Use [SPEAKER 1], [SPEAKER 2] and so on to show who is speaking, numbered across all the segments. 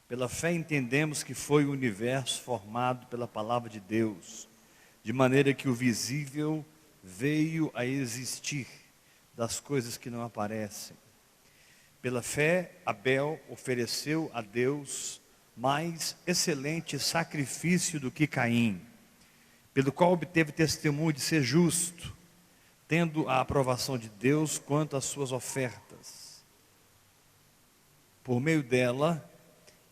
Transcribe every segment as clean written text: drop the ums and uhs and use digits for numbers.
[SPEAKER 1] Pela fé entendemos que foi o universo formado pela palavra de Deus, de maneira que o visível veio a existir das coisas que não aparecem. Pela fé, Abel ofereceu a Deus mais excelente sacrifício do que Caim, pelo qual obteve testemunho de ser justo, tendo a aprovação de Deus quanto às suas ofertas. Por meio dela,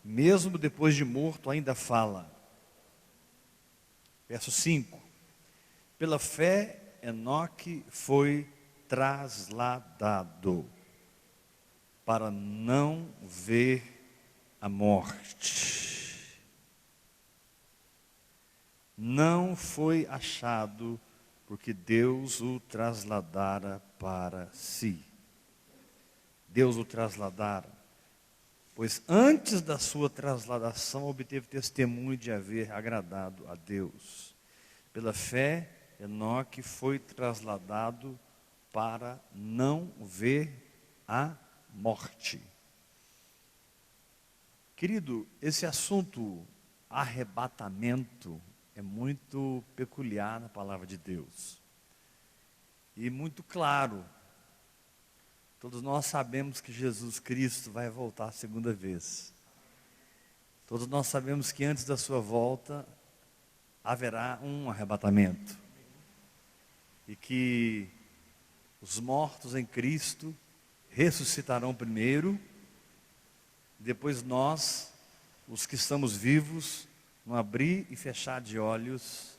[SPEAKER 1] mesmo depois de morto, ainda fala. Verso 5. Pela fé, Enoque foi trasladado para não ver a morte. Não foi achado, porque Deus o trasladara para si. Deus o trasladara, pois antes da sua trasladação obteve testemunho de haver agradado a Deus. Pela fé, Enoque foi trasladado para não ver a morte. Querido, esse assunto arrebatamento é muito peculiar na palavra de Deus e muito claro. Todos nós sabemos que Jesus Cristo vai voltar a segunda vez. Todos nós sabemos que antes da sua volta haverá um arrebatamento e que os mortos em Cristo ressuscitarão primeiro, depois nós, os que estamos vivos, no abrir e fechar de olhos,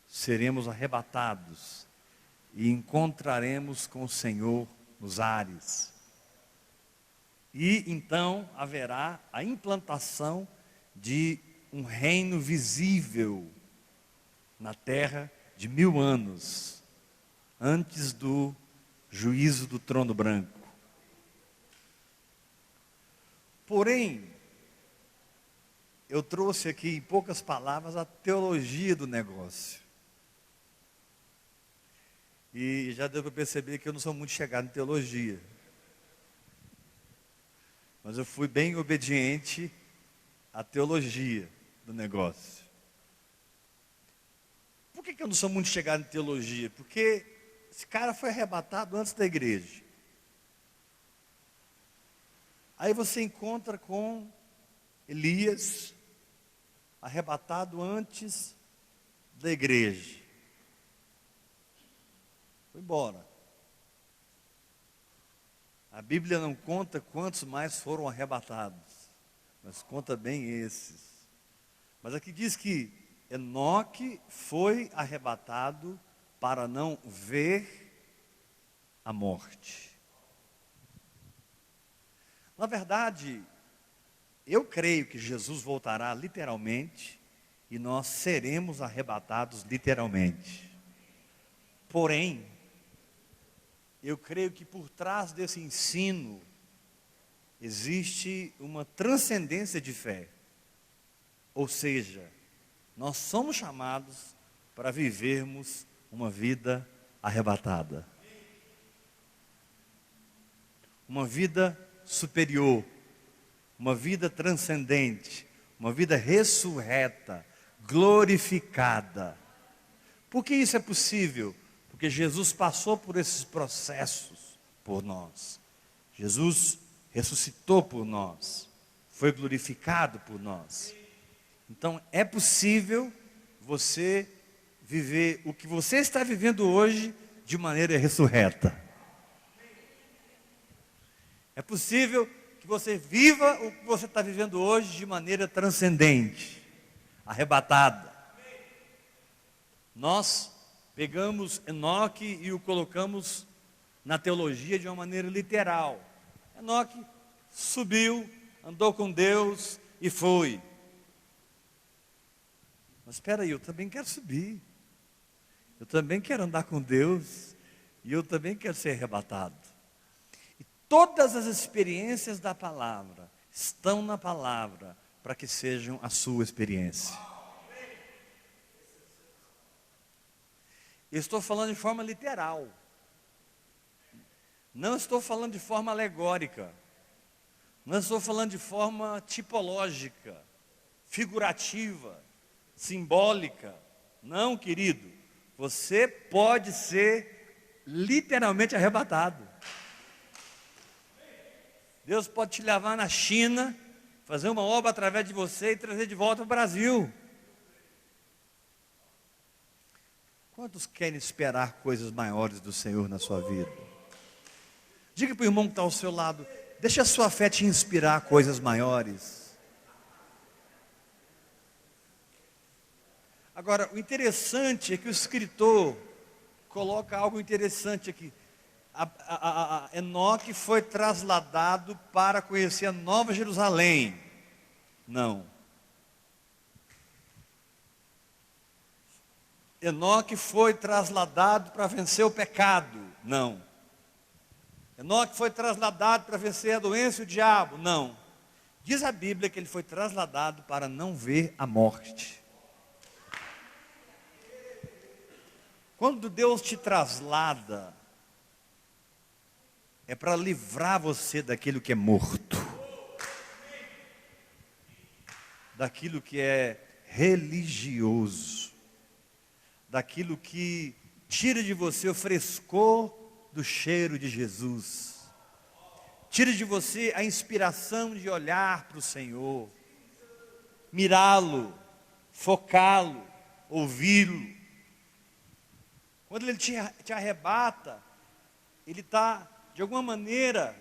[SPEAKER 1] seremos arrebatados e encontraremos com o Senhor nos ares. E então haverá a implantação de um reino visível na terra de 1000 anos, antes do juízo do trono branco. Porém, eu trouxe aqui em poucas palavras a teologia do negócio. E já deu para perceber que eu não sou muito chegado em teologia. Mas eu fui bem obediente à teologia do negócio. Por que eu não sou muito chegado em teologia? Porque esse cara foi arrebatado antes da igreja. Aí você encontra com Elias, arrebatado antes da igreja. Foi embora. A Bíblia não conta quantos mais foram arrebatados, mas conta bem esses. Mas aqui diz que Enoque foi arrebatado para não ver a morte. Na verdade, eu creio que Jesus voltará literalmente e nós seremos arrebatados literalmente. Porém, eu creio que por trás desse ensino existe uma transcendência de fé. Ou seja, nós somos chamados para vivermos uma vida arrebatada. Uma vida superior, uma vida transcendente, uma vida ressurreta, glorificada. Por que isso é possível? Porque Jesus passou por esses processos por nós. Jesus ressuscitou por nós, foi glorificado por nós. Então é possível você viver o que você está vivendo hoje de maneira ressurreta. É possível que você viva o que você está vivendo hoje de maneira transcendente, arrebatada. Nós pegamos Enoque e o colocamos na teologia de uma maneira literal. Enoque subiu, andou com Deus e foi. Mas espera aí, eu também quero subir. Eu também quero andar com Deus. E eu também quero ser arrebatado. E todas as experiências da palavra estão na palavra para que sejam a sua experiência. Eu estou falando de forma literal. Não estou falando de forma alegórica. Não estou falando de forma tipológica, figurativa, simbólica. Não, querido. Você pode ser literalmente arrebatado. Deus pode te levar na China, fazer uma obra através de você e trazer de volta para o Brasil. Quantos querem esperar coisas maiores do Senhor na sua vida? Diga para o irmão que está ao seu lado: deixa a sua fé te inspirar a coisas maiores. Agora, o interessante é que o escritor coloca algo interessante aqui. Enoque foi trasladado para conhecer a Nova Jerusalém. Não. Enoque foi trasladado para vencer o pecado. Não. Enoque foi trasladado para vencer a doença e o diabo. Não. Diz a Bíblia que ele foi trasladado para não ver a morte. Quando Deus te traslada, é para livrar você daquilo que é morto, daquilo que é religioso, daquilo que tira de você o frescor do cheiro de Jesus, tira de você a inspiração de olhar para o Senhor, mirá-lo, focá-lo, ouvi-lo. Quando Ele te arrebata, Ele está, de alguma maneira,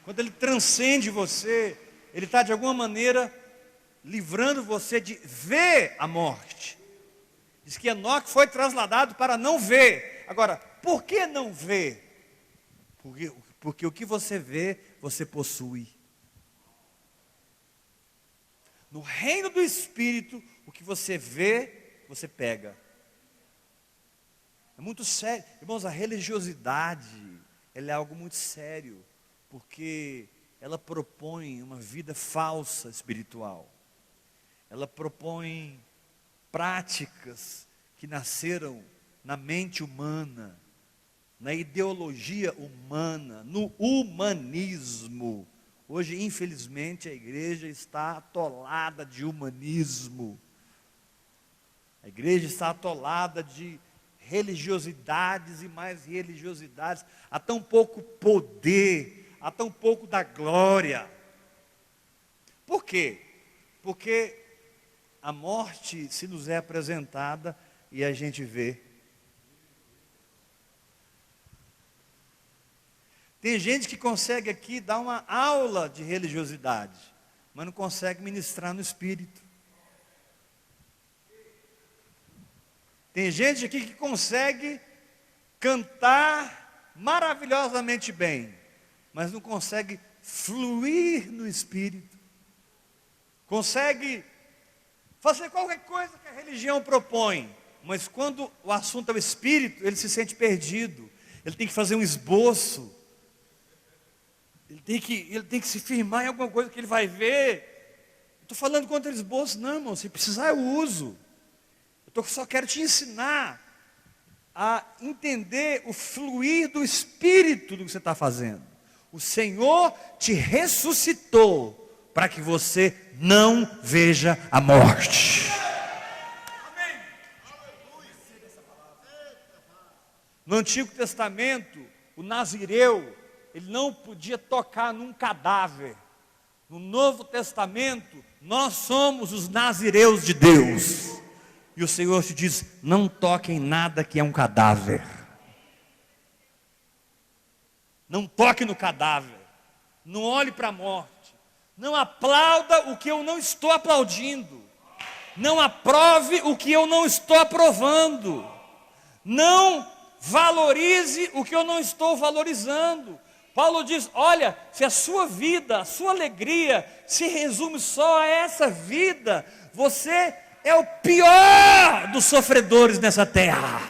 [SPEAKER 1] quando Ele transcende você, Ele está de alguma maneira livrando você de ver a morte. Diz que Enoque foi trasladado para não ver. Agora, por que não ver? Porque o que você vê, você possui. No reino do Espírito, o que você vê, você pega. É muito sério. Irmãos, a religiosidade, ela é algo muito sério, porque ela propõe uma vida falsa espiritual. Ela propõe práticas que nasceram na mente humana, na ideologia humana, no humanismo. Hoje, infelizmente, a igreja está atolada de humanismo. A igreja está atolada de religiosidades e mais religiosidades, há tão pouco poder, há tão pouco da glória. Por quê? Porque a morte se nos é apresentada e a gente vê. Tem gente que consegue aqui dar uma aula de religiosidade, mas não consegue ministrar no espírito. Tem gente aqui que consegue cantar maravilhosamente bem, mas não consegue fluir no espírito. Consegue fazer qualquer coisa que a religião propõe, mas quando o assunto é o espírito, ele se sente perdido. Ele tem que fazer um esboço. Ele tem que se firmar em alguma coisa que ele vai ver. Estou falando contra esboço, não, irmão. Se precisar, eu uso. Só quero te ensinar a entender o fluir do Espírito do que você está fazendo. O Senhor te ressuscitou para que você não veja a morte. No Antigo Testamento, o nazireu, ele não podia tocar num cadáver. No Novo Testamento, nós somos os nazireus de Deus. E o Senhor te diz: não toque em nada que é um cadáver. Não toque no cadáver. Não olhe para a morte. Não aplauda o que eu não estou aplaudindo. Não aprove o que eu não estou aprovando. Não valorize o que eu não estou valorizando. Paulo diz: olha, se a sua vida, a sua alegria se resume só a essa vida, você é o pior dos sofredores nessa terra.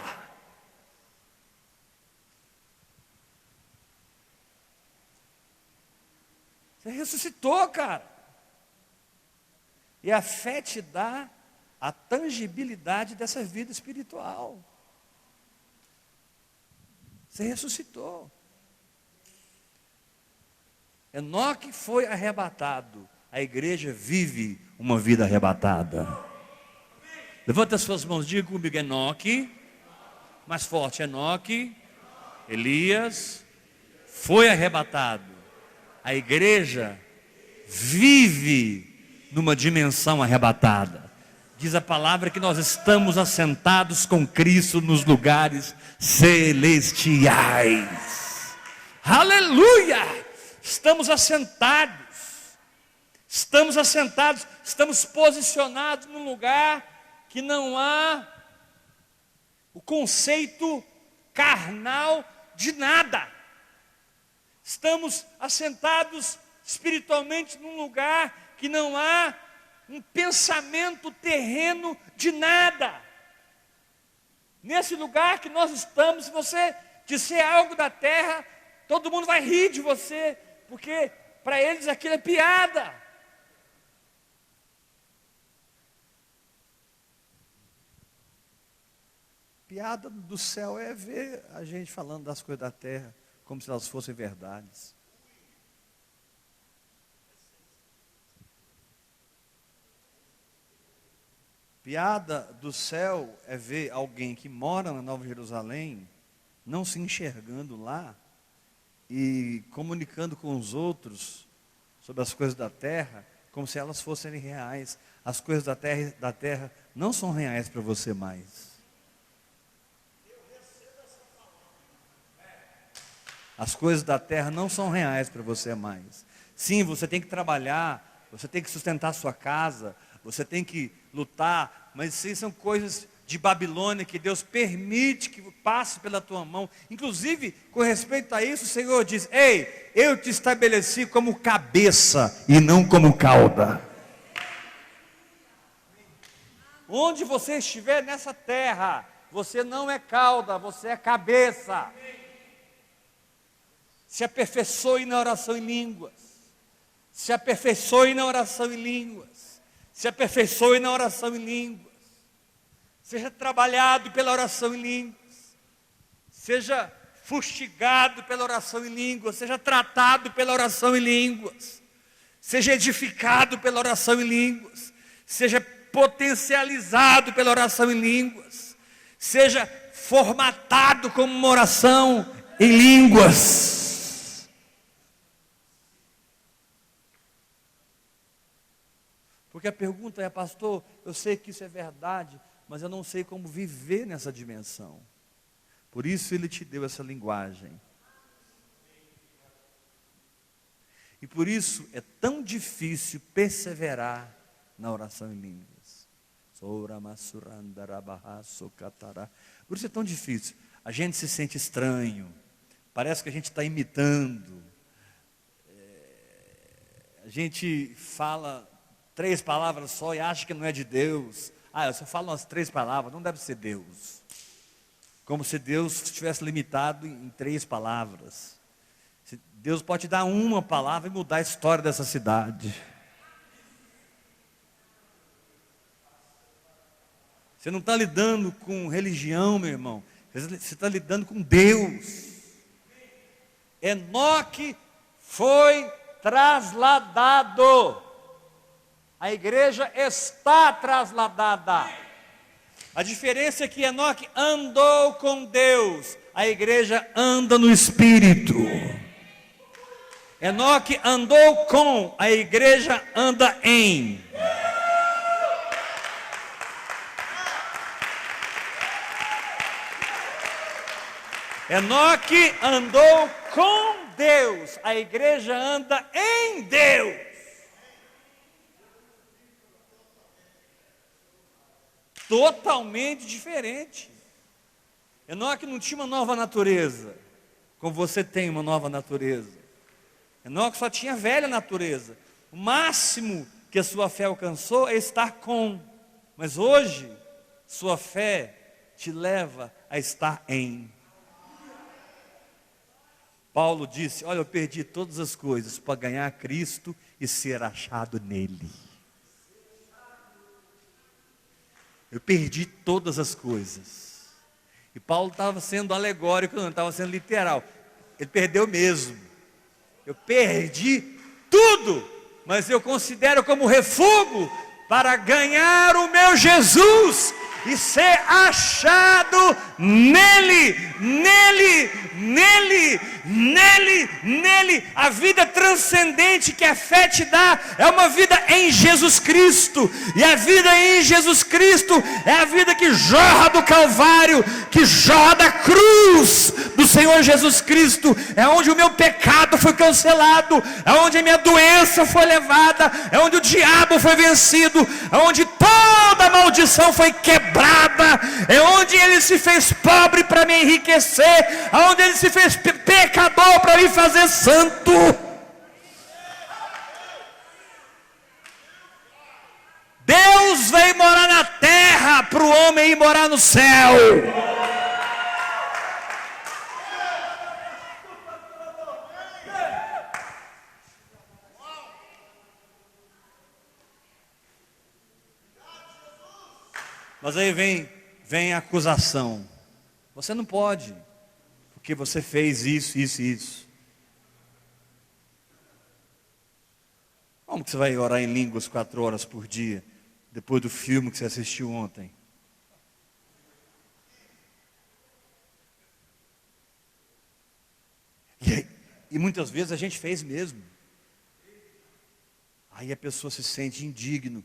[SPEAKER 1] Você ressuscitou, cara. E a fé te dá a tangibilidade dessa vida espiritual. Você ressuscitou. Enoque foi arrebatado, a igreja vive uma vida arrebatada. Levanta as suas mãos, diga comigo: Enoque, mais forte, Enoque, Elias, foi arrebatado, a igreja vive numa dimensão arrebatada. Diz a palavra que nós estamos assentados com Cristo nos lugares celestiais. Aleluia! Estamos assentados, estamos posicionados num lugar que não há o conceito carnal de nada. Estamos assentados espiritualmente num lugar que não há um pensamento terreno de nada. Nesse lugar que nós estamos, se você disser algo da terra, todo mundo vai rir de você, porque para eles aquilo é piada. Piada do céu é ver a gente falando das coisas da terra como se elas fossem verdades. Piada do céu é ver alguém que mora na Nova Jerusalém não se enxergando lá e comunicando com os outros sobre as coisas da terra como se elas fossem reais. As coisas da terra não são reais para você mais. As coisas da terra não são reais para você mais. Sim, você tem que trabalhar, você tem que sustentar a sua casa, você tem que lutar, mas sim, são coisas de Babilônia que Deus permite que passe pela tua mão. Inclusive, com respeito a isso, o Senhor diz: ei, eu te estabeleci como cabeça e não como cauda. Onde você estiver nessa terra, você não é cauda, você é cabeça. Se aperfeiçoe na oração em línguas. Se aperfeiçoe na oração em línguas. Se aperfeiçoe na oração em línguas. Seja trabalhado pela oração em línguas. Seja fustigado pela oração em línguas. Seja tratado pela oração em línguas. Seja edificado pela oração em línguas. Seja potencializado pela oração em línguas. Seja formatado como uma oração em línguas. Porque a pergunta é: pastor, eu sei que isso é verdade, mas eu não sei como viver nessa dimensão. Por isso Ele te deu essa linguagem. E por isso é tão difícil perseverar na oração em línguas. Por isso é tão difícil. A gente se sente estranho, parece que a gente está imitando. A gente fala 3 palavras só e acha que não é de Deus. Eu só falo umas 3 palavras, não deve ser Deus. Como se Deus estivesse limitado em 3 palavras. Deus pode te dar uma palavra e mudar a história dessa cidade. Você não está lidando com religião, meu irmão. Você está lidando com Deus. Enoque foi trasladado. A igreja está trasladada. A diferença é que Enoque andou com Deus. A igreja anda no Espírito. Enoque andou com, a igreja anda em. Enoque andou com Deus. A igreja anda em Deus. Totalmente diferente. Enoque não tinha uma nova natureza, como você tem uma nova natureza. Enoque só tinha velha natureza. O máximo que a sua fé alcançou é estar com. Mas hoje, sua fé te leva a estar em. Paulo disse: olha, eu perdi todas as coisas para ganhar Cristo e ser achado nele. Eu perdi todas as coisas. E Paulo estava sendo alegórico, não estava sendo literal. Ele perdeu mesmo. Eu perdi tudo, mas eu considero como refúgio para ganhar o meu Jesus e ser achado nele, nele, nele, nele, nele. A vida transcendente que a fé te dá é uma vida em Jesus Cristo, e a vida em Jesus Cristo é a vida que jorra do Calvário, que jorra da cruz do Senhor Jesus Cristo. É onde o meu pecado foi cancelado, é onde a minha doença foi levada, é onde o diabo foi vencido, é onde toda a maldição foi quebrada, é onde ele se fez pobre para me enriquecer, é onde ele se fez pecador para me fazer santo. Deus veio morar na terra para o homem ir morar no céu. Mas aí vem a acusação. Você não pode, porque você fez isso, isso e isso. Como que você vai orar em línguas 4 horas por dia, depois do filme que você assistiu ontem? E muitas vezes a gente fez mesmo. Aí a pessoa se sente indigno.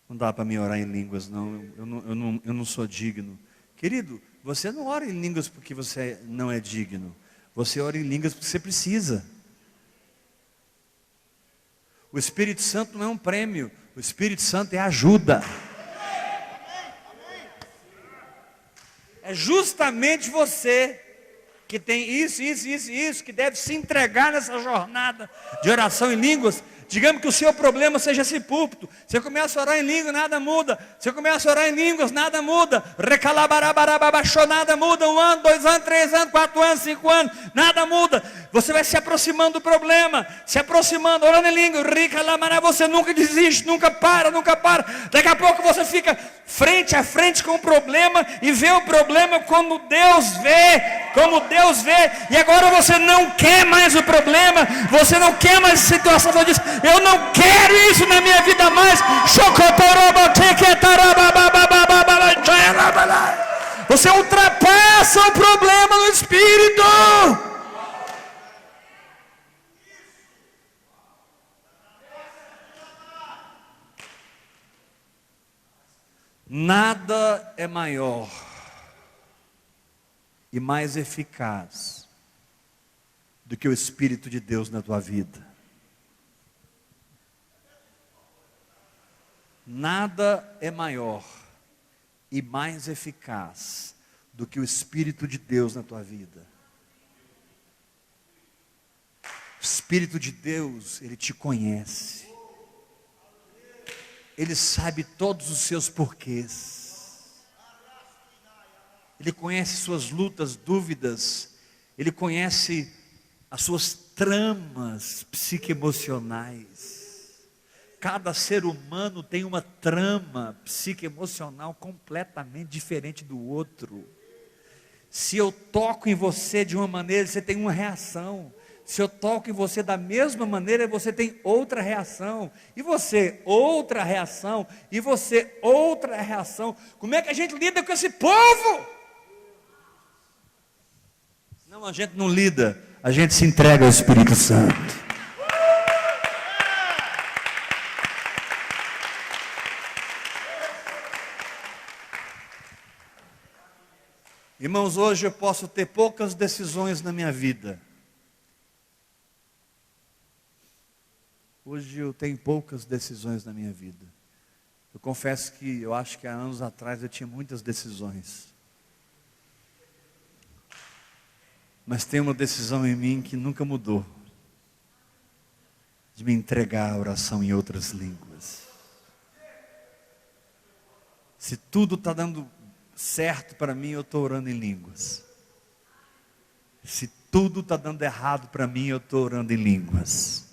[SPEAKER 1] Não dá para me orar em línguas, não. Eu não sou digno. Querido, você não ora em línguas porque você não é digno. Você ora em línguas porque você precisa. O Espírito Santo não é um prêmio. O Espírito Santo é ajuda. É justamente você que tem isso, que deve se entregar nessa jornada de oração em línguas. Digamos que o seu problema seja esse púlpito. Você começa a orar em línguas, nada muda. Você começa a orar em línguas, nada muda. Recalabarabarabachou, nada muda. 1 ano, 2 anos, 3 anos, 4 anos, 5 anos, nada muda. Você vai se aproximando do problema, se aproximando, orando em línguas. Você nunca desiste, nunca para. Daqui a pouco você fica frente a frente com o problema e vê o problema como Deus vê. E agora você não quer mais o problema, você não quer mais a situação. Você diz: eu não quero isso na minha vida mais. Você ultrapassa o problema no Espírito. Nada é maior e mais eficaz do que o Espírito de Deus na tua vida. Nada é maior e mais eficaz do que o Espírito de Deus na tua vida. O Espírito de Deus, Ele te conhece. Ele sabe todos os seus porquês. Ele conhece suas lutas, dúvidas. Ele conhece as suas tramas psicoemocionais. Cada ser humano tem uma trama psicoemocional completamente diferente do outro. Se eu toco em você de uma maneira, você tem uma reação. Se eu toco em você da mesma maneira, você tem outra reação. E você, outra reação. E você, outra reação. Como é que a gente lida com esse povo? Não, a gente não lida. A gente se entrega ao Espírito Santo. Irmãos, hoje eu posso ter poucas decisões na minha vida. Hoje eu tenho poucas decisões na minha vida. Eu confesso que eu acho que há anos atrás eu tinha muitas decisões. Mas tem uma decisão em mim que nunca mudou. De me entregar à oração em outras línguas. Se tudo está dando certo para mim, eu estou orando em línguas. Se tudo está dando errado para mim, eu estou orando em línguas.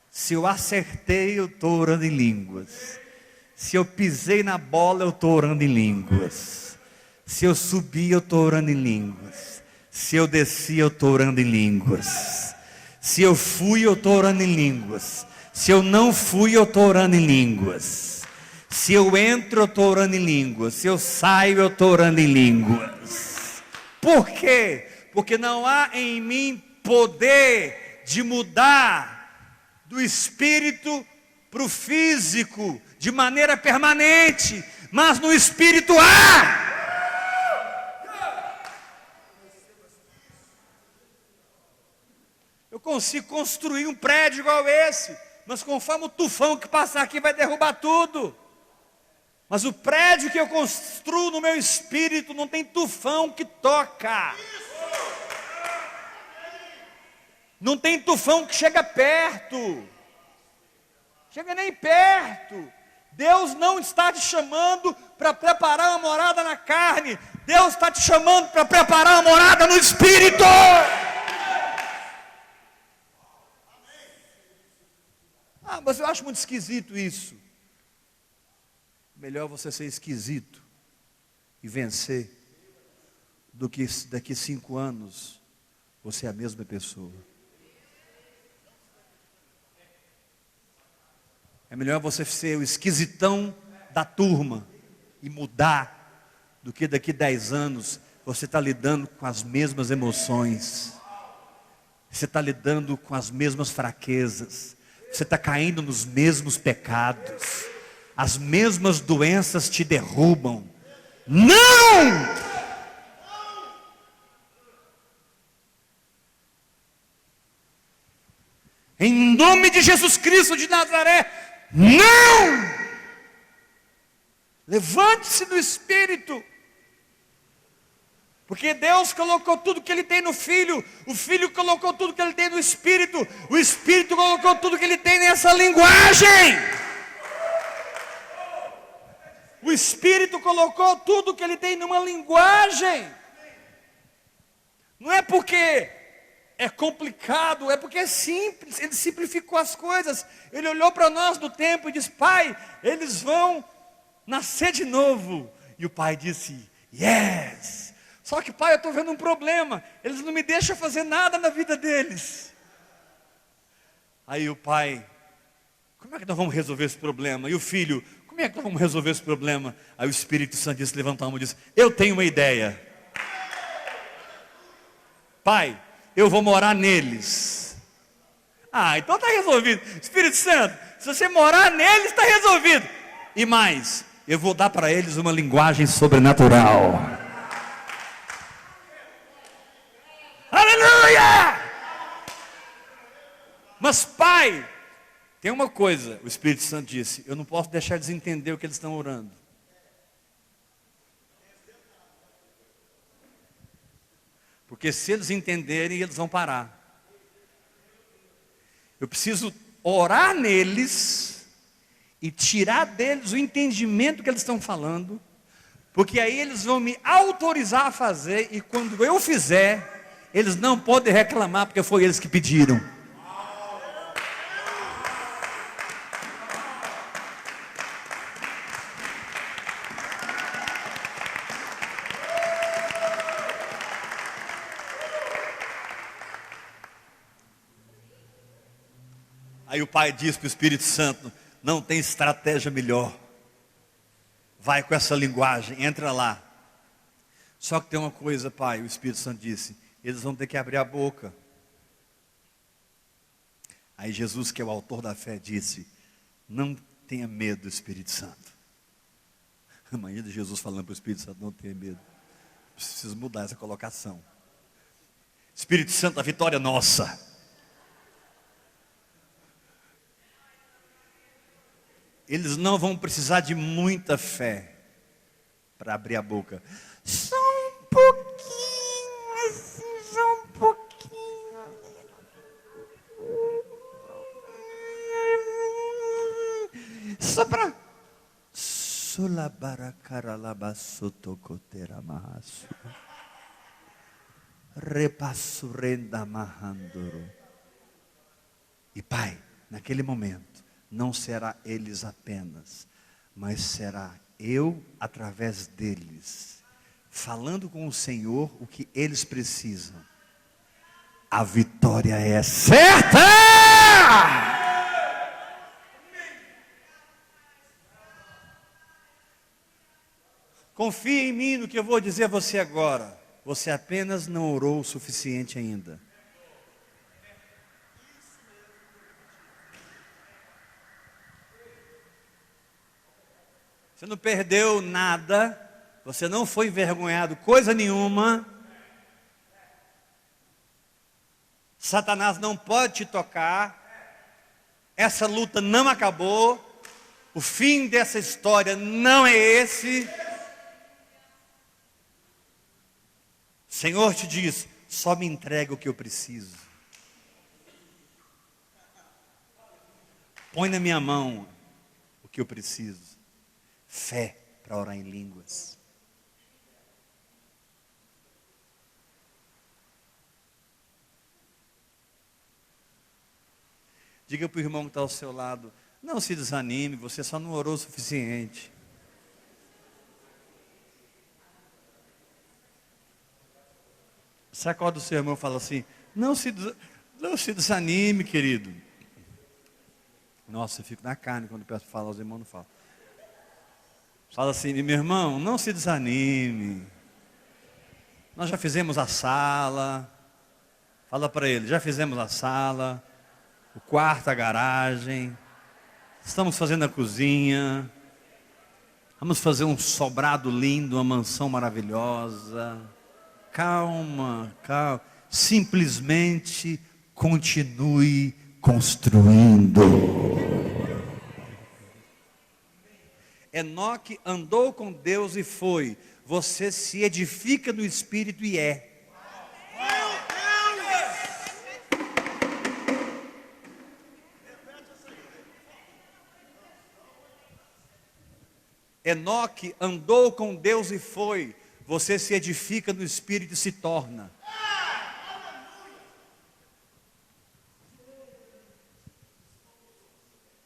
[SPEAKER 1] Se eu acertei, eu estou orando em línguas. Se eu pisei na bola, eu estou orando em línguas. Se eu subi, eu estou orando em línguas. Se eu desci, eu estou orando em línguas. Se eu fui, eu estou orando em línguas. Se eu não fui, eu estou orando em línguas. Se eu entro, eu estou orando em línguas. Se eu saio, eu estou orando em línguas. Por quê? Porque não há em mim poder de mudar do espírito para o físico de maneira permanente, mas no espírito há. Eu consigo construir um prédio igual esse, mas conforme o tufão que passar aqui vai derrubar tudo. Mas o prédio que eu construo no meu espírito não tem tufão que toca. Não tem tufão que chega perto. Chega nem perto. Deus não está te chamando para preparar uma morada na carne. Deus está te chamando para preparar uma morada no espírito. Ah, mas eu acho muito esquisito isso. Melhor você ser esquisito e vencer do que daqui 5 anos você é a mesma pessoa. É melhor você ser o esquisitão da turma e mudar do que daqui 10 anos você está lidando com as mesmas emoções. Você está lidando com as mesmas fraquezas. Você está caindo nos mesmos pecados. As mesmas doenças te derrubam. Não! Em nome de Jesus Cristo de Nazaré, não! Levante-se do Espírito. Porque Deus colocou tudo que Ele tem no Filho, o Filho colocou tudo que Ele tem no Espírito, o Espírito colocou tudo que Ele tem nessa linguagem. O Espírito colocou tudo que Ele tem numa linguagem. Não é porque é complicado, é porque é simples. Ele simplificou as coisas. Ele olhou para nós no tempo e disse: Pai, eles vão nascer de novo. E o Pai disse: Yes. Só que, Pai, eu estou vendo um problema. Eles não me deixam fazer nada na vida deles. Aí o Pai: como é que nós vamos resolver esse problema? E o Filho: como é que nós vamos resolver esse problema? Aí o Espírito Santo disse, levantou a mão e disse: eu tenho uma ideia. Pai, eu vou morar neles. Ah, então está resolvido. Espírito Santo, se você morar neles, está resolvido. E mais, eu vou dar para eles uma linguagem sobrenatural. Aleluia! Mas Pai, tem uma coisa, o Espírito Santo disse: eu não posso deixar eles entender o que eles estão orando. Porque se eles entenderem, eles vão parar. Eu preciso orar neles e tirar deles o entendimento que eles estão falando, porque aí eles vão me autorizar a fazer, e quando eu fizer, eles não podem reclamar, porque foi eles que pediram. Aí o Pai diz para o Espírito Santo: não tem estratégia melhor. Vai com essa linguagem, entra lá. Só que tem uma coisa, Pai, o Espírito Santo disse: eles vão ter que abrir a boca. Aí Jesus, que é o autor da fé, disse: não tenha medo, Espírito Santo. Amanhã de Jesus falando para o Espírito Santo: não tenha medo. Preciso mudar essa colocação. Espírito Santo, a vitória é nossa. Eles não vão precisar de muita fé para abrir a boca. Só um pouquinho, assim, só um pouquinho. Só para... Solabaracaralabasotocotera-mahasu. Repassurenda-mahandoro. E Pai, naquele momento, não será eles apenas, mas será eu através deles, falando com o Senhor o que eles precisam, a vitória é certa. Confie em mim no que eu vou dizer a você agora. Você apenas não orou o suficiente ainda. Você não perdeu nada. Você não foi envergonhado, coisa nenhuma. Satanás não pode te tocar. Essa luta não acabou. O fim dessa história não é esse. O Senhor te diz: só me entrega o que eu preciso. Põe na minha mão o que eu preciso. Fé para orar em línguas. Diga para o irmão que está ao seu lado: não se desanime, você só não orou o suficiente. Sacode o seu irmão e fala assim: não se desanime, querido. Nossa, eu fico na carne quando peço falar, os irmãos não falam. Fala assim: meu irmão, não se desanime. Nós já fizemos a sala. Fala para ele: já fizemos a sala, o quarto, a garagem. Estamos fazendo a cozinha. Vamos fazer um sobrado lindo, uma mansão maravilhosa. Calma, calma. Simplesmente continue construindo. Enoque andou com Deus e foi. Você se edifica no Espírito e é. Enoque andou com Deus e foi. Você se edifica no Espírito e se torna.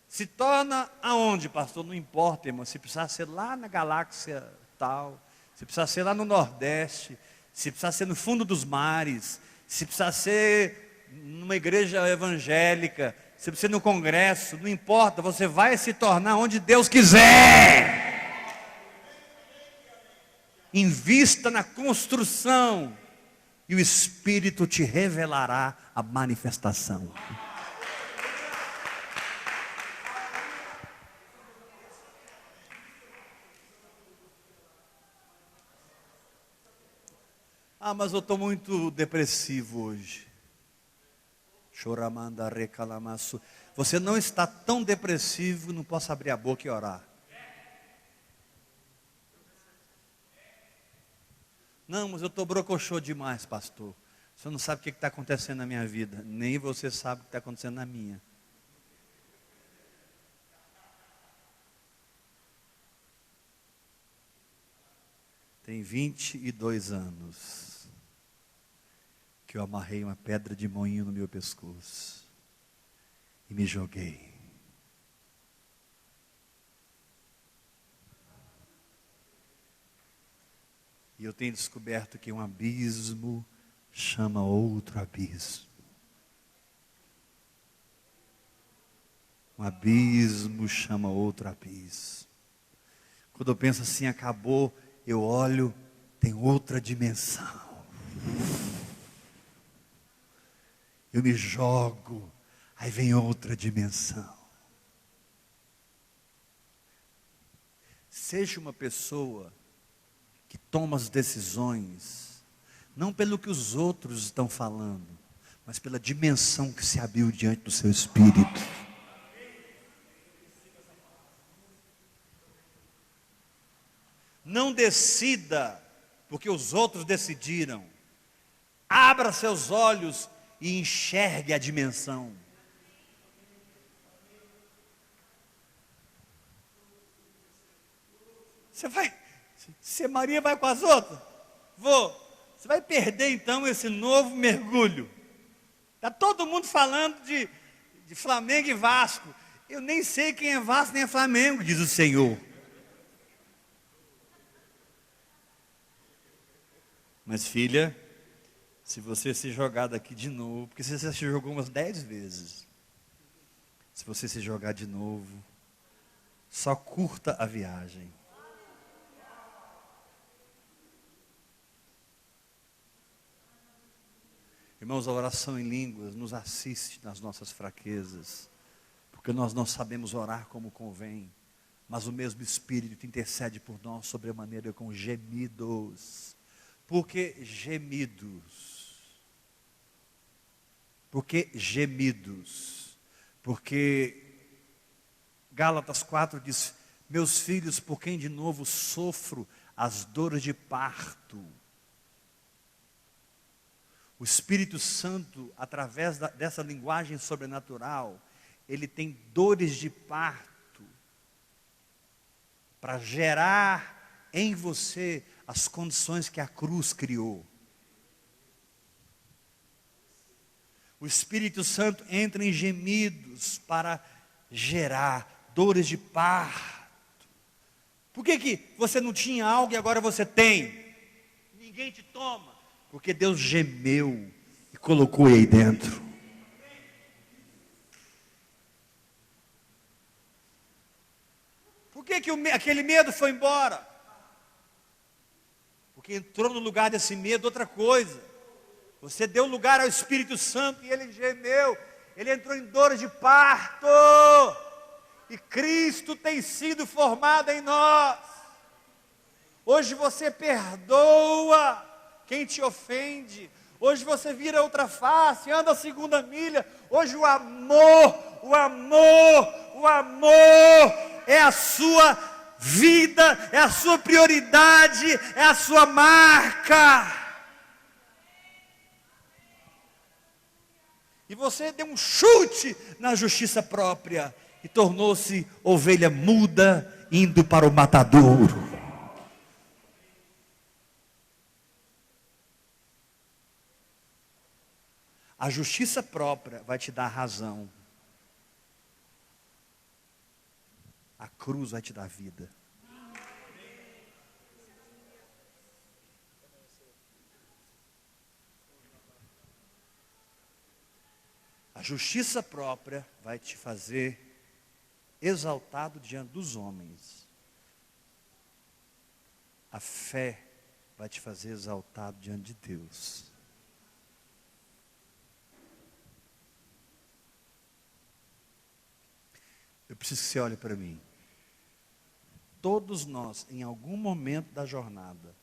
[SPEAKER 1] Se torna aonde, pastor? Não importa, irmão. Se precisar ser lá na galáxia tal, se precisar ser lá no Nordeste, se precisar ser no fundo dos mares, se precisar ser numa igreja evangélica, se precisar ser no congresso, não importa, você vai se tornar onde Deus quiser. Invista na construção e o Espírito te revelará a manifestação. Ah, mas eu estou muito depressivo hoje. Choramanda recalamaço. Você não está tão depressivo, não posso abrir a boca e orar. Não, mas eu estou brocochô demais, pastor. Você não sabe o que está acontecendo na minha vida. Nem você sabe o que está acontecendo na minha. Tem 22 anos que eu amarrei uma pedra de moinho no meu pescoço e me joguei. E eu tenho descoberto que um abismo chama outro abismo. Um abismo chama outro abismo. Quando eu penso assim, acabou, eu olho, tem outra dimensão. Eu me jogo, aí vem outra dimensão. Seja uma pessoa que toma as decisões, não pelo que os outros estão falando, mas pela dimensão que se abriu diante do seu espírito. Não decida porque os outros decidiram. Abra seus olhos e enxergue a dimensão. Se Maria vai com as outras, vou. Você vai perder então esse novo mergulho. Está todo mundo falando de Flamengo e Vasco. Eu nem sei quem é Vasco nem é Flamengo, diz o Senhor. Mas filha, se você se jogar daqui de novo, porque você se jogou umas 10 vezes. Se você se jogar de novo, só curta a viagem. Irmãos, a oração em línguas nos assiste nas nossas fraquezas, porque nós não sabemos orar como convém, mas o mesmo Espírito intercede por nós sobremaneira com gemidos. Por que gemidos? Por que gemidos? Porque Gálatas 4 diz: meus filhos, por quem de novo sofro as dores de parto. O Espírito Santo, através dessa linguagem sobrenatural, ele tem dores de parto para gerar em você as condições que a cruz criou. O Espírito Santo entra em gemidos para gerar dores de parto. Por que você não tinha algo e agora você tem? Ninguém te toma. Porque Deus gemeu e colocou aí dentro. Por que aquele medo foi embora? Porque entrou no lugar desse medo outra coisa. Você deu lugar ao Espírito Santo e ele gemeu. Ele entrou em dores de parto. E Cristo tem sido formado em nós. Hoje você perdoa quem te ofende. Hoje você vira outra face, anda a segunda milha. Hoje o amor é a sua vida, é a sua prioridade, é a sua marca. E você deu um chute na justiça própria e tornou-se ovelha muda, indo para o matadouro. A justiça própria vai te dar razão. A cruz vai te dar vida. A justiça própria vai te fazer exaltado diante dos homens. A fé vai te fazer exaltado diante de Deus. Eu preciso que você olhe para mim. Todos nós, em algum momento da jornada,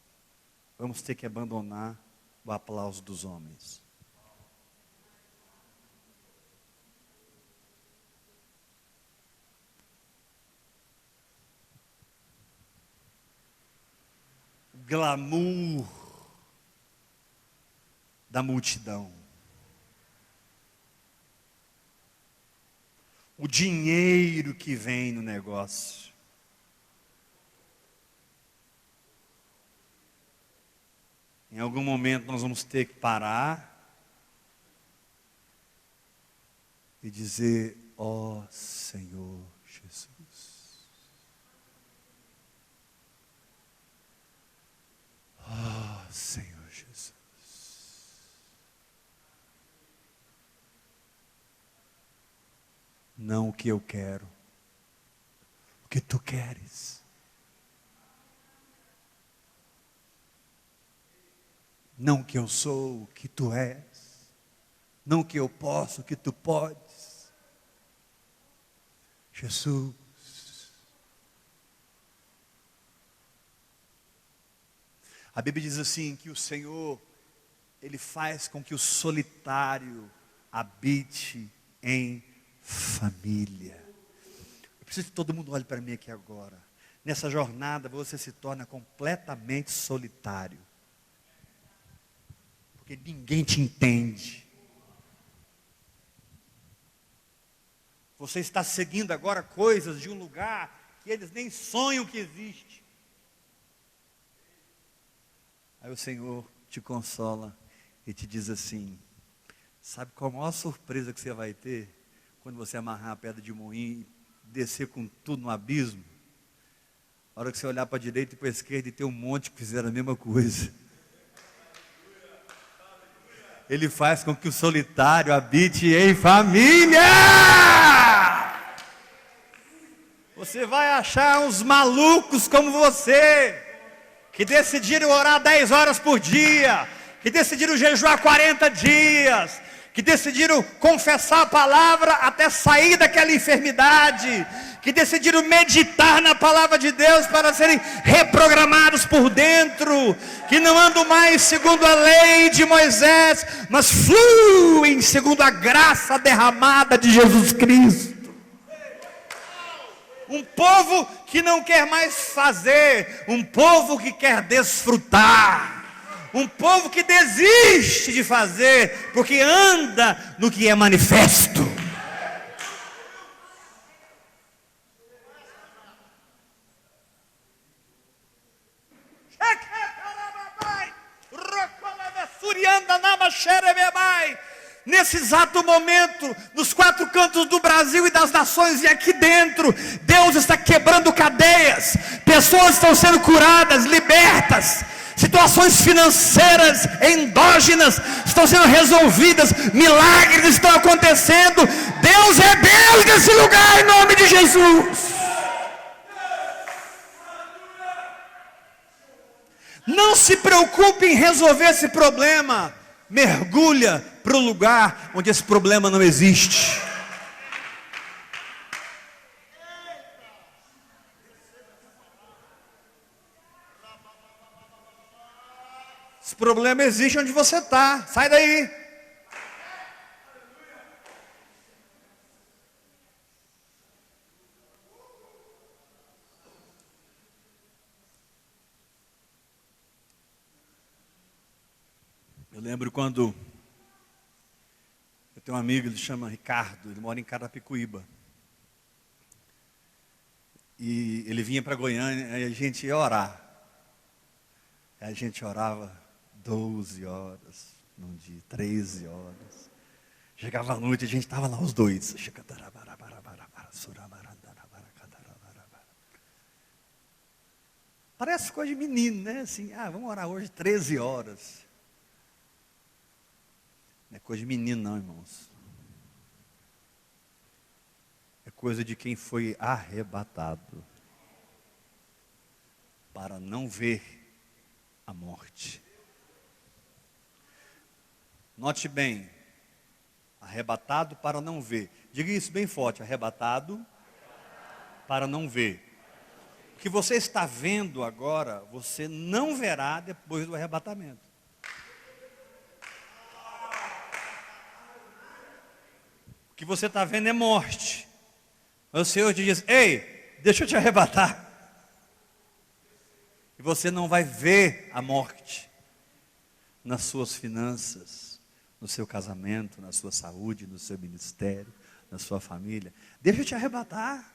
[SPEAKER 1] vamos ter que abandonar o aplauso dos homens. O glamour da multidão. O dinheiro que vem no negócio. Em algum momento nós vamos ter que parar e dizer: ó Senhor Jesus. Ó Senhor Jesus. Não o que eu quero, o que tu queres. Não o que eu sou, o que tu és. Não o que eu posso, o que tu podes. Jesus. A Bíblia diz assim que o Senhor, Ele faz com que o solitário habite em família. Eu preciso que todo mundo olhe para mim aqui agora. Nessa jornada você se torna completamente solitário. Porque ninguém te entende. Você está seguindo agora coisas de um lugar que eles nem sonham que existe. Aí o Senhor te consola e te diz assim: sabe qual a maior surpresa que você vai ter quando você amarrar a pedra de moinho e descer com tudo no abismo? A hora que você olhar para a direita e para a esquerda e ter um monte que fizeram a mesma coisa. Ele faz com que o solitário habite em família. Você vai achar uns malucos como você, que decidiram orar 10 horas por dia, que decidiram jejuar 40 dias, que decidiram confessar a palavra até sair daquela enfermidade, que decidiram meditar na palavra de Deus para serem reprogramados por dentro, que não andam mais segundo a lei de Moisés, mas fluem segundo a graça derramada de Jesus Cristo. Um povo que não quer mais fazer, um povo que quer desfrutar. Um povo que desiste de fazer, porque anda no que é manifesto. Nesse exato momento, nos 4 cantos do Brasil e das nações e aqui dentro, Deus está quebrando cadeias, pessoas estão sendo curadas, libertas, situações financeiras endógenas estão sendo resolvidas, milagres estão acontecendo. Deus é Deus nesse lugar, em nome de Jesus. Não se preocupe em resolver esse problema. Mergulha para o lugar onde esse problema não existe. Esse problema existe onde você está. Sai daí. Eu lembro quando eu tenho um amigo, ele chama Ricardo, ele mora em Carapicuíba. E ele vinha para Goiânia, aí a gente ia orar. Aí a gente orava 12 horas, num dia, 13 horas. Chegava à noite, a gente estava lá os dois. Parece coisa de menino, né? Assim, vamos orar hoje 13 horas. Não é coisa de menino não, irmãos. É coisa de quem foi arrebatado para não ver a morte. Note bem, arrebatado para não ver. Diga isso bem forte, arrebatado para não ver. O que você está vendo agora, você não verá depois do arrebatamento. O que você está vendo é morte. Mas o Senhor te diz: ei, deixa eu te arrebatar. E você não vai ver a morte nas suas finanças, no seu casamento, na sua saúde, no seu ministério, na sua família. Deixa eu te arrebatar.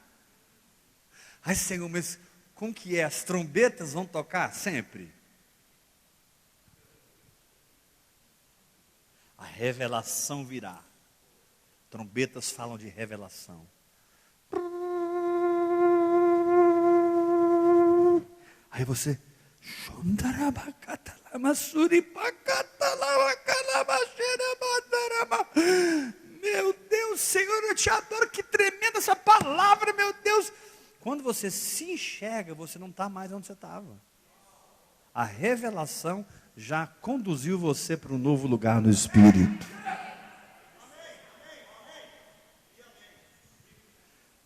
[SPEAKER 1] Ai, Senhor, mas como que é? As trombetas vão tocar sempre? A revelação virá. Trombetas falam de revelação. Aí você, meu Deus, Senhor, eu te adoro, que tremenda essa palavra, meu Deus. Quando você se enxerga, você não está mais onde você estava. A revelação já conduziu você para um novo lugar no Espírito.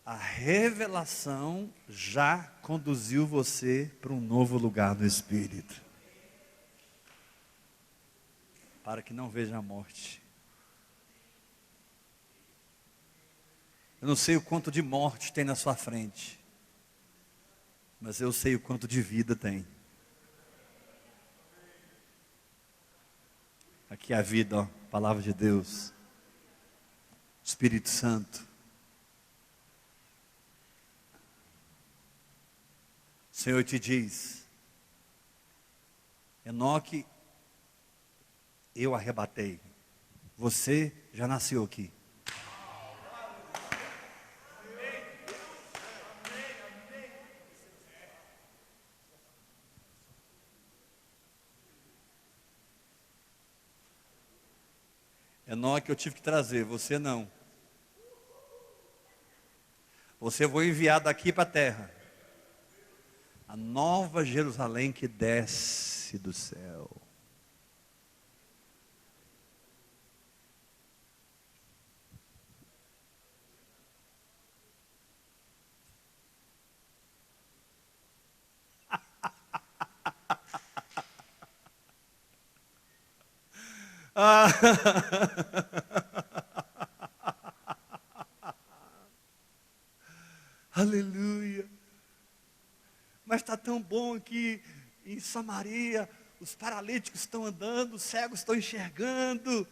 [SPEAKER 1] A revelação já conduziu você para um novo lugar no Espírito. Para que não veja a morte. Eu não sei o quanto de morte tem na sua frente, mas eu sei o quanto de vida tem. Aqui é a vida, ó, palavra de Deus, Espírito Santo. O Senhor te diz: Enoque, eu arrebatei, você já nasceu aqui. Enoque eu tive que trazer, você não. Você eu vou enviar daqui para a terra. A nova Jerusalém que desce do céu. Ah. Aleluia. Mas está tão bom aqui em Samaria, os paralíticos estão andando, os cegos estão enxergando.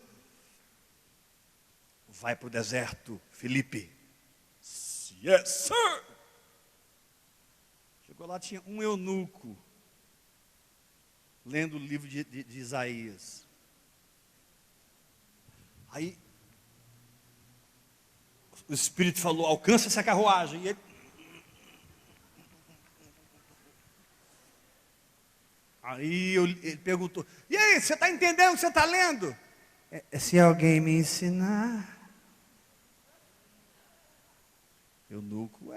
[SPEAKER 1] Vai para o deserto, Felipe. Yes, sir. Chegou lá, tinha um eunuco, lendo o livro de Isaías. Aí, o Espírito falou, alcança essa carruagem. E ele... Aí ele perguntou, e aí, você está entendendo o que você está lendo? Se alguém me ensinar. Eunuco,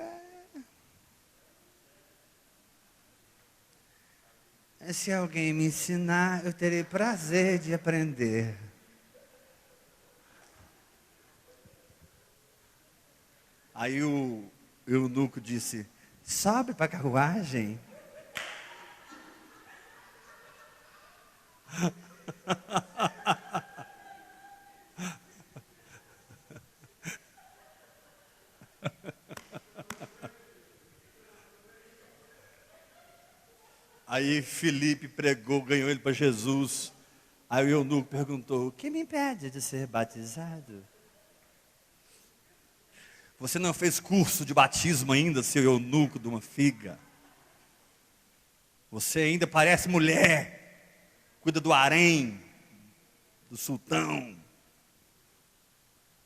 [SPEAKER 1] se alguém me ensinar, eu terei prazer de aprender. Aí o eunuco disse, sobe para a carruagem. Aí Felipe pregou, ganhou ele para Jesus. Aí o eunuco perguntou, o que me impede de ser batizado? Você não fez curso de batismo ainda, seu eunuco de uma figa? Você ainda parece mulher, cuida do harém, do sultão.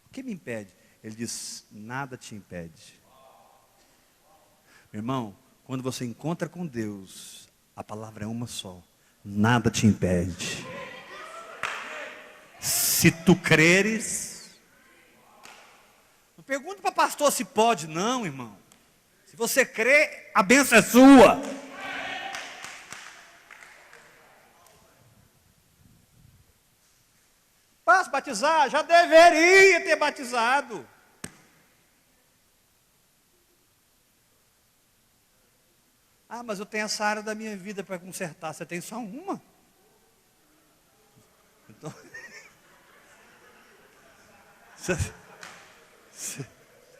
[SPEAKER 1] O que me impede? Ele diz, nada te impede. Meu irmão, quando você encontra com Deus, a palavra é uma só, nada te impede. Se tu creres, não pergunta para pastor se pode, não, irmão. Se você crê, a bênção é sua. Posso batizar? Já deveria ter batizado. Ah, mas eu tenho essa área da minha vida para consertar. Você tem só uma? Então,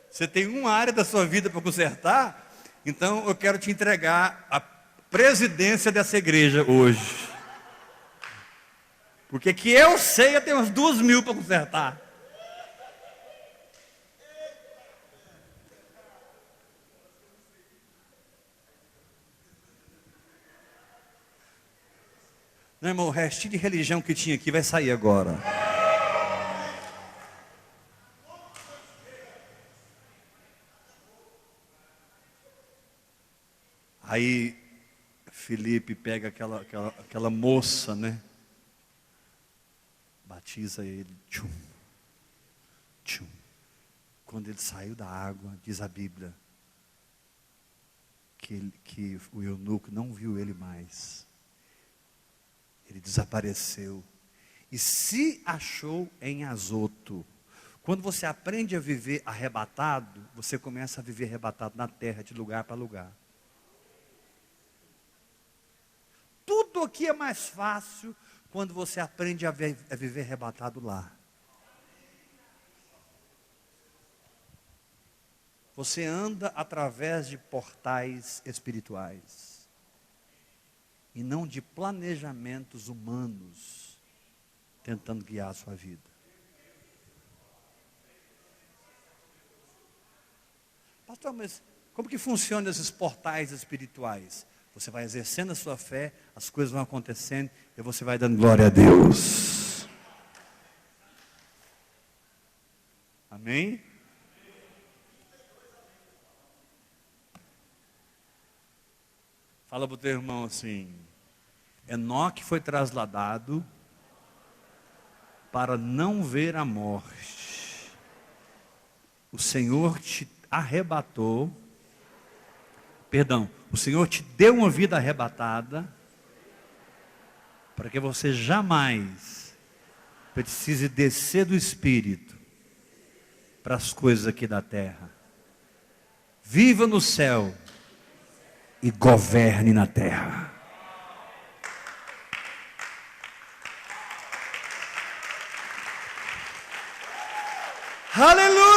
[SPEAKER 1] você tem uma área da sua vida para consertar? Então eu quero te entregar a presidência dessa igreja hoje. Porque que eu sei, eu tenho umas 2.000 para consertar. Não, irmão, o restinho de religião que tinha aqui vai sair agora. Aí Felipe pega aquela moça, né? Batiza ele. Tchum, tchum. Quando ele saiu da água, diz a Bíblia, que o eunuco não viu ele mais. Ele desapareceu. E se achou em Azoto. Quando você aprende a viver arrebatado, você começa a viver arrebatado na terra, de lugar para lugar. Tudo aqui é mais fácil quando você aprende a viver arrebatado lá. Você anda através de portais espirituais. E não de planejamentos humanos tentando guiar a sua vida. Pastor, mas como que funcionam esses portais espirituais? Você vai exercendo a sua fé, as coisas vão acontecendo e você vai dando glória a Deus. Amém? Fala para o teu irmão assim, Enoque foi trasladado para não ver a morte. O Senhor te arrebatou, o Senhor te deu uma vida arrebatada, para que você jamais precise descer do Espírito para as coisas aqui da terra. Viva no céu e governe na terra. Aleluia!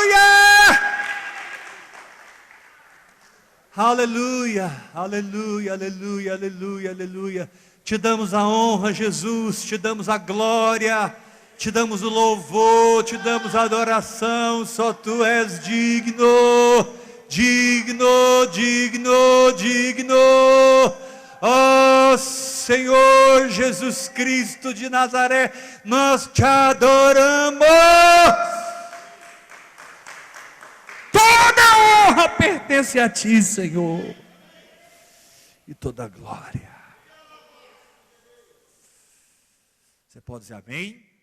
[SPEAKER 1] Aleluia, aleluia, aleluia, aleluia, aleluia. Te damos a honra, Jesus, te damos a glória, te damos o louvor, te damos a adoração. Só tu és digno, digno, digno, digno. Ó Senhor Jesus Cristo de Nazaré, nós te adoramos. Toda a honra pertence a ti, Senhor, e toda a glória. Você pode dizer amém?